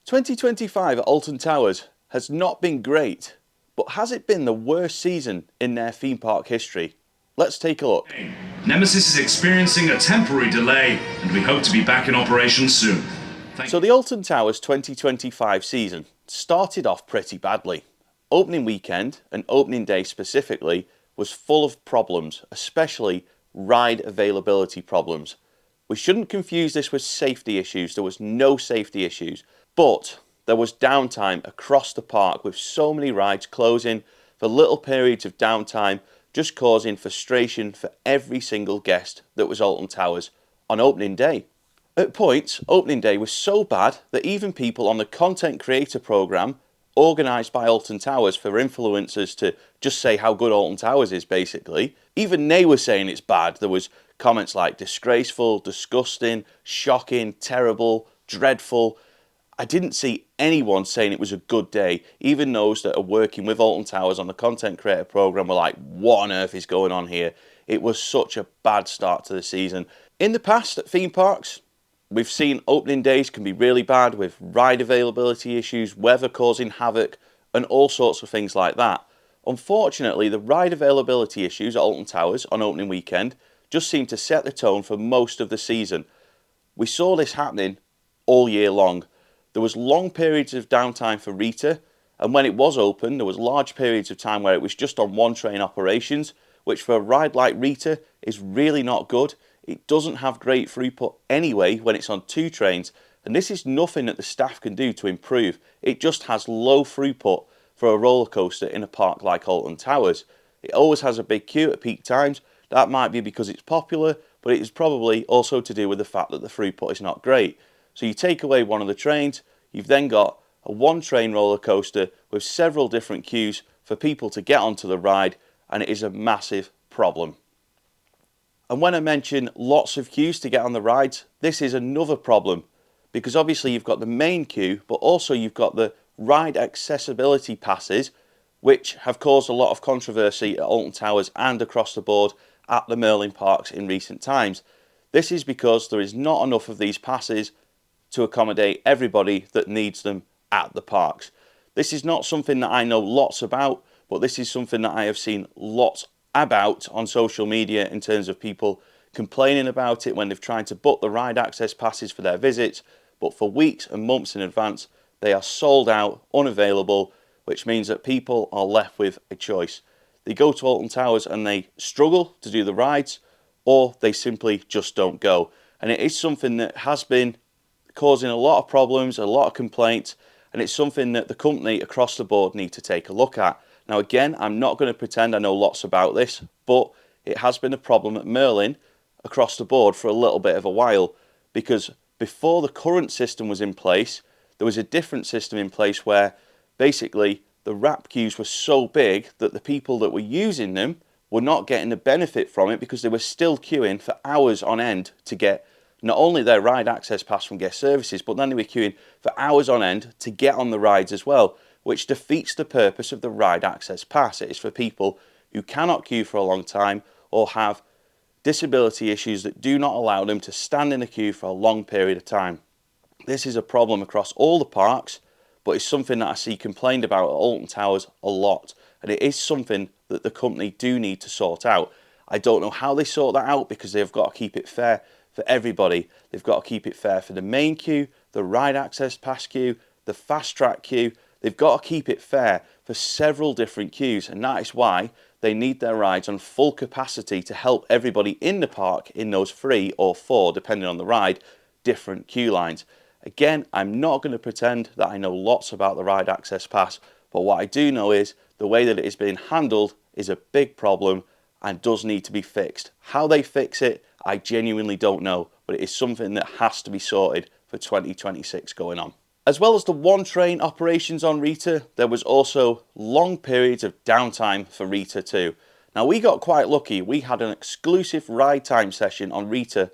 2025 at Alton Towers has not been great, but has it been the worst season in their theme park history? Let's take a look. Nemesis is experiencing a temporary delay, and we hope to be back in operation soon. So the Alton Towers 2025 season started off pretty badly. Opening weekend, and opening day specifically, was full of problems, especially ride availability problems. We shouldn't confuse this with safety issues. There was no safety issues, but there was downtime across the park with so many rides closing for little periods of downtime, just causing frustration for every single guest that was Alton Towers on opening day. At points, opening day was so bad that even people on the content creator program organised by Alton Towers for influencers to just say how good Alton Towers is, basically, even they were saying it's bad. There was comments like disgraceful, disgusting, shocking, terrible, dreadful. I didn't see anyone saying it was a good day. Even those that are working with Alton Towers on the content creator program were like, what on earth is going on here? It was such a bad start to the season. In the past at theme parks, we've seen opening days can be really bad with ride availability issues, weather causing havoc, and all sorts of things like that. Unfortunately, the ride availability issues at Alton Towers on opening weekend just seemed to set the tone for most of the season. We saw this happening all year long. There was long periods of downtime for Rita, and when it was open, there was large periods of time where it was just on one train operations, which for a ride like Rita is really not good. It doesn't have great throughput anyway when it's on two trains, and this is nothing that the staff can do to improve. It just has low throughput for a roller coaster in a park like Alton Towers. It always has a big queue at peak times. That might be because it's popular, but it is probably also to do with the fact that the throughput is not great. So you take away one of the trains, you've then got a one train roller coaster with several different queues for people to get onto the ride, and it is a massive problem. And when I mention lots of queues to get on the rides, this is another problem, because obviously you've got the main queue, but also you've got the ride accessibility passes, which have caused a lot of controversy at Alton Towers and across the board at the Merlin parks in recent times. This is because there is not enough of these passes to accommodate everybody that needs them at the parks. This is not something that I know lots about, but this is something that I have seen lots about on social media in terms of people complaining about it when they've tried to book the ride access passes for their visits, but for weeks and months in advance they are sold out, unavailable, which means that people are left with a choice. They go to Alton Towers and they struggle to do the rides, or they simply just don't go. And it is something that has been causing a lot of problems, a lot of complaints, and it's something that the company across the board need to take a look at. Now again, I'm not going to pretend I know lots about this, but it has been a problem at Merlin across the board for a little bit of a while, because before the current system was in place, there was a different system in place where basically the wrap queues were so big that the people that were using them were not getting the benefit from it, because they were still queuing for hours on end to get not only their ride access pass from guest services, but then they were queuing for hours on end to get on the rides as well, which defeats the purpose of the ride access pass. It is for people who cannot queue for a long time or have disability issues that do not allow them to stand in a queue for a long period of time. This is a problem across all the parks, but it's something that I see complained about at Alton Towers a lot, and it is something that the company do need to sort out. I don't know how they sort that out, because they've got to keep it fair for everybody. They've got to keep it fair for the main queue, the ride access pass queue, the fast track queue. They've got to keep it fair for several different queues, and that is why they need their rides on full capacity to help everybody in the park in those 3 or 4, depending on the ride, different queue lines. Again, I'm not going to pretend that I know lots about the ride access pass, but what I do know is the way that it is being handled is a big problem and does need to be fixed. How they fix it, I genuinely don't know, but it is something that has to be sorted for 2026 going on. As well as the one train operations on Rita, there was also long periods of downtime for Rita too. Now we got quite lucky. We had an exclusive ride time session on Rita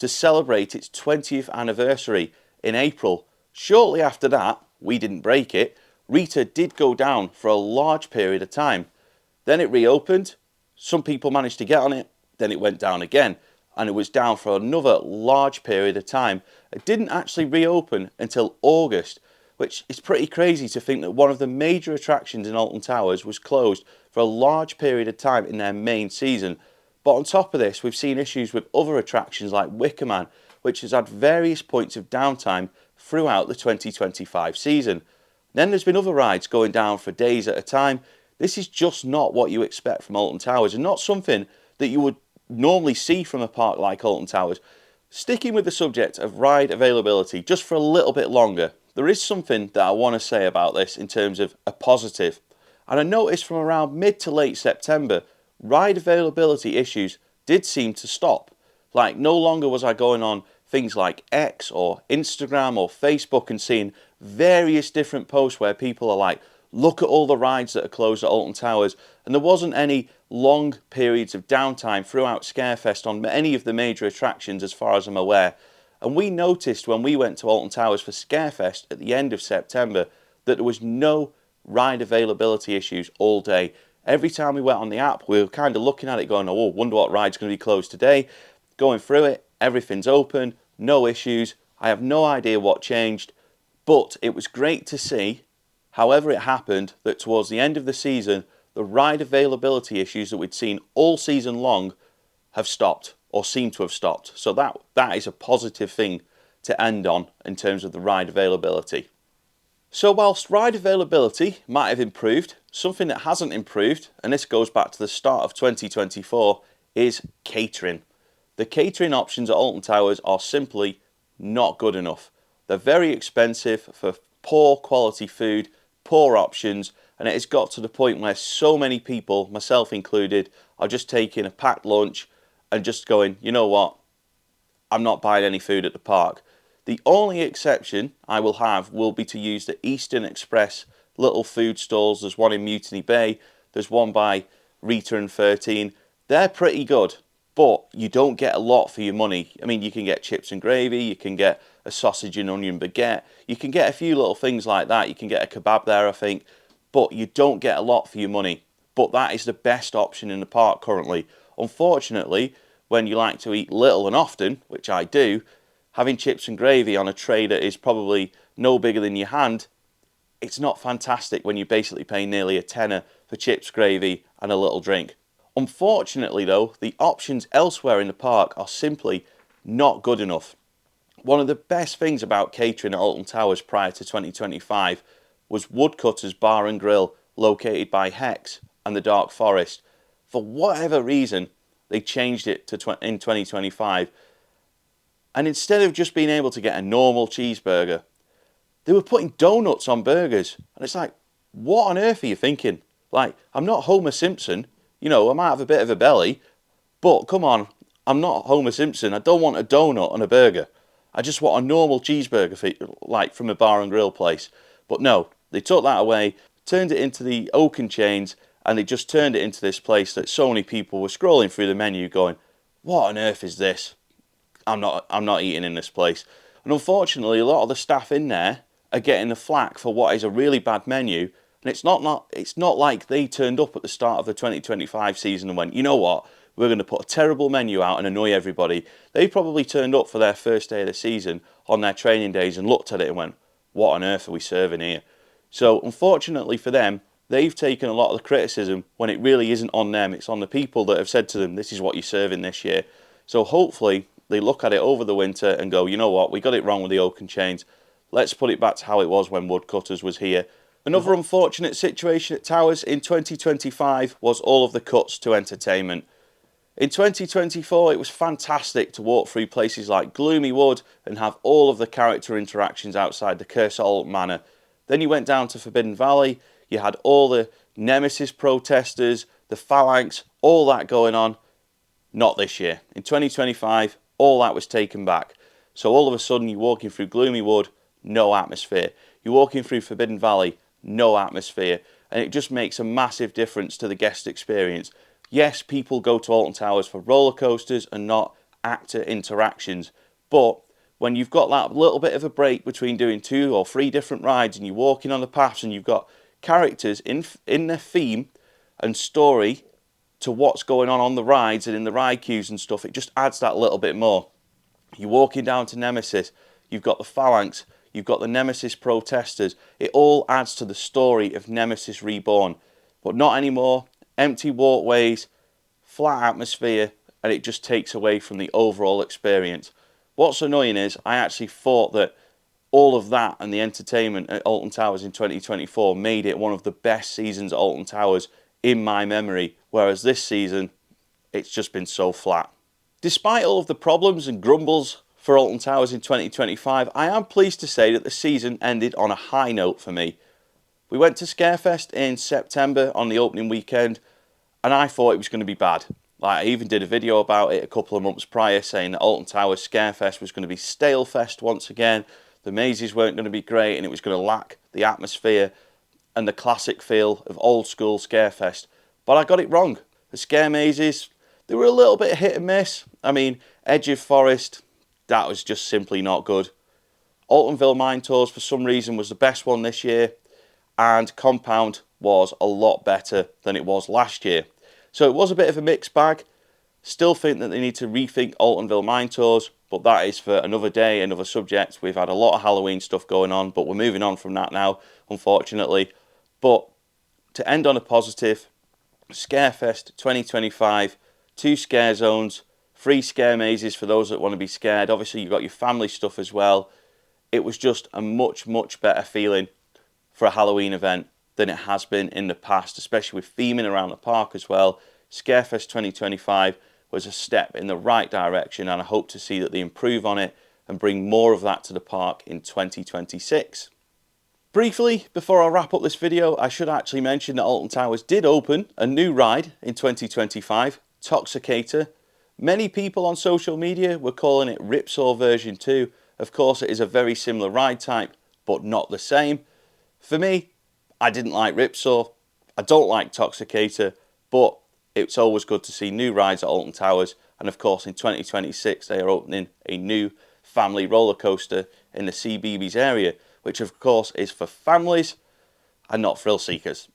to celebrate its 20th anniversary in April. Shortly after that, we didn't break it, Rita did go down for a large period of time. Then it reopened, some people managed to get on it, then it went down again, and it was down for another large period of time. It didn't actually reopen until August, which is pretty crazy to think that one of the major attractions in Alton Towers was closed for a large period of time in their main season. But on top of this, we've seen issues with other attractions like Wicker Man, which has had various points of downtime throughout the 2025 season. Then there's been other rides going down for days at a time. This is just not what you expect from Alton Towers, and not something that you would normally see from a park like Alton Towers. Sticking with the subject of ride availability just for a little bit longer, there is something that I want to say about this in terms of a positive. And I noticed from around mid to late September, ride availability issues did seem to stop. Like, no longer was I going on things like X or Instagram or Facebook and seeing various different posts where people are like, look at all the rides that are closed at Alton Towers, and there wasn't any long periods of downtime throughout Scarefest on any of the major attractions as far as I'm aware. And we noticed when we went to Alton Towers for Scarefest at the end of September that there was no ride availability issues all day. Every time we went on the app, we were kind of looking at it going, oh, wonder what ride's going to be closed today. Going through it, everything's open, no issues. I have no idea what changed, but it was great to see, however it happened, that towards the end of the season, the ride availability issues that we'd seen all season long have stopped, or seem to have stopped. So that is a positive thing to end on in terms of the ride availability. So whilst ride availability might have improved, something that hasn't improved, and this goes back to the start of 2024, is catering. The catering options at Alton Towers are simply not good enough. They're very expensive for poor quality food, poor options, and it has got to the point where so many people, myself included, are just taking a packed lunch and just going, you know what, I'm not buying any food at the park. The only exception I will have will be to use the Eastern Express little food stalls. There's one in Mutiny Bay, there's one by Rita and 13. They're pretty good, but you don't get a lot for your money. I mean, you can get chips and gravy, you can get a sausage and onion baguette, you can get a few little things like that, you can get a kebab there, I think, but you don't get a lot for your money. But that is the best option in the park currently. Unfortunately, when you like to eat little and often, which I do, having chips and gravy on a tray that is probably no bigger than your hand, it's not fantastic when you're basically paying nearly a tenner for chips, gravy and a little drink. Unfortunately though, the options elsewhere in the park are simply not good enough. One of the best things about catering at Alton Towers prior to 2025 was Woodcutter's Bar and Grill, located by Hex and the Dark Forest. For whatever reason, they changed it to in 2025. And instead of just being able to get a normal cheeseburger, they were putting donuts on burgers. And it's like, what on earth are you thinking? Like, I'm not Homer Simpson. You know, I might have a bit of a belly, but come on, I'm not Homer Simpson. I don't want a donut on a burger. I just want a normal cheeseburger, like from a bar and grill place. But no, they took that away, turned it into the Oaken chains, and they just turned it into this place that so many people were scrolling through the menu going, what on earth is this? I'm not eating in this place. And unfortunately, a lot of the staff in there are getting the flack for what is a really bad menu. And it's not like they turned up at the start of the 2025 season and went, you know what, we're going to put a terrible menu out and annoy everybody. They probably turned up for their first day of the season on their training days and looked at it and went, what on earth are we serving here? So unfortunately for them, they've taken a lot of the criticism when it really isn't on them. It's on the people that have said to them, this is what you're serving this year. So hopefully they look at it over the winter and go, you know what, we got it wrong with the Oaken chains. Let's put it back to how it was when Woodcutters was here. Another unfortunate situation at Towers in 2025 was all of the cuts to entertainment. In 2024, it was fantastic to walk through places like Gloomy Wood and have all of the character interactions outside the Curse of Alton Manor. Then you went down to Forbidden Valley, you had all the Nemesis protesters, the Phalanx, all that going on. Not this year. In 2025, all that was taken back. So all of a sudden, you're walking through Gloomy Wood, no atmosphere. You're walking through Forbidden Valley, no atmosphere. And it just makes a massive difference to the guest experience. Yes, people go to Alton Towers for roller coasters and not actor interactions. But when you've got that little bit of a break between doing 2 or 3 different rides and you're walking on the paths and you've got characters in their theme and story to what's going on the rides and in the ride queues and stuff, it just adds that little bit more. You're walking down to Nemesis, you've got the Phalanx, you've got the Nemesis protesters. It all adds to the story of Nemesis Reborn. But not anymore. Empty walkways, flat atmosphere, and it just takes away from the overall experience. What's annoying is I actually thought that all of that and the entertainment at Alton Towers in 2024 made it one of the best seasons at Alton Towers in my memory, whereas this season it's just been so flat. Despite all of the problems and grumbles for Alton Towers in 2025, I am pleased to say that the season ended on a high note for me. We went to Scarefest in September on the opening weekend, and I thought it was going to be bad. Like, I even did a video about it a couple of months prior saying that Alton Towers Scarefest was going to be Stalefest once again. The mazes weren't going to be great and it was going to lack the atmosphere and the classic feel of old school Scarefest. But I got it wrong. The scare mazes, they were a little bit hit and miss. I mean, Edge of Forest, that was just simply not good. Altonville Mine Tours for some reason was the best one this year, and Compound was a lot better than it was last year. So it was a bit of a mixed bag. Still think that they need to rethink Altonville Mine Tours, but that is for another day, another subject. We've had a lot of Halloween stuff going on, but we're moving on from that now, unfortunately. But to end on a positive, Scarefest 2025, 2 scare zones, 3 scare mazes for those that want to be scared. Obviously, you've got your family stuff as well. It was just a much, much better feeling for a Halloween event than it has been in the past, especially with theming around the park as well. Scarefest 2025 was a step in the right direction, and I hope to see that they improve on it and bring more of that to the park in 2026. Briefly, before I wrap up this video, I should actually mention that Alton Towers did open a new ride in 2025, Toxicator. Many people on social media were calling it Ripsaw version 2. Of course, it is a very similar ride type, but not the same. For me, I didn't like Ripsaw. I don't like Toxicator, but it's always good to see new rides at Alton Towers. And of course, in 2026, they are opening a new family roller coaster in the CBeebies area, which of course is for families and not thrill seekers.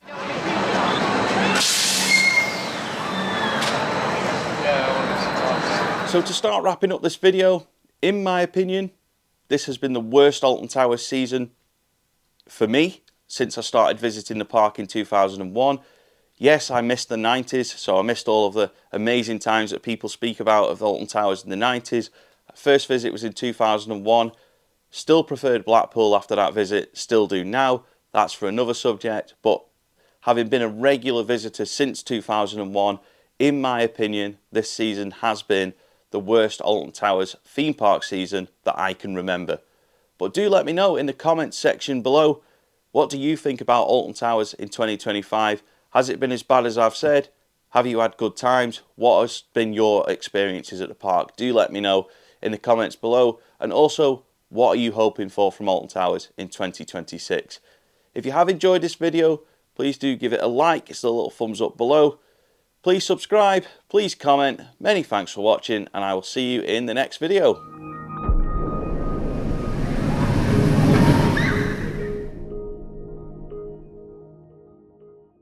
So to start wrapping up this video, in my opinion, this has been the worst Alton Towers season for me since I started visiting the park in 2001. Yes, I missed the 90s, so I missed all of the amazing times that people speak about of Alton Towers in the 90s. First visit was in 2001. Still preferred Blackpool after that visit, still do now. That's for another subject, but having been a regular visitor since 2001, in my opinion, this season has been the worst Alton Towers theme park season that I can remember. But do let me know in the comments section below, what do you think about Alton Towers in 2025? Has it been as bad as I've said? Have you had good times? What has been your experiences at the park? Do let me know in the comments below. And also, what are you hoping for from Alton Towers in 2026? If you have enjoyed this video, please do give it a like. It's a little thumbs up below. Please subscribe. Please comment. Many thanks for watching, and I will see you in the next video.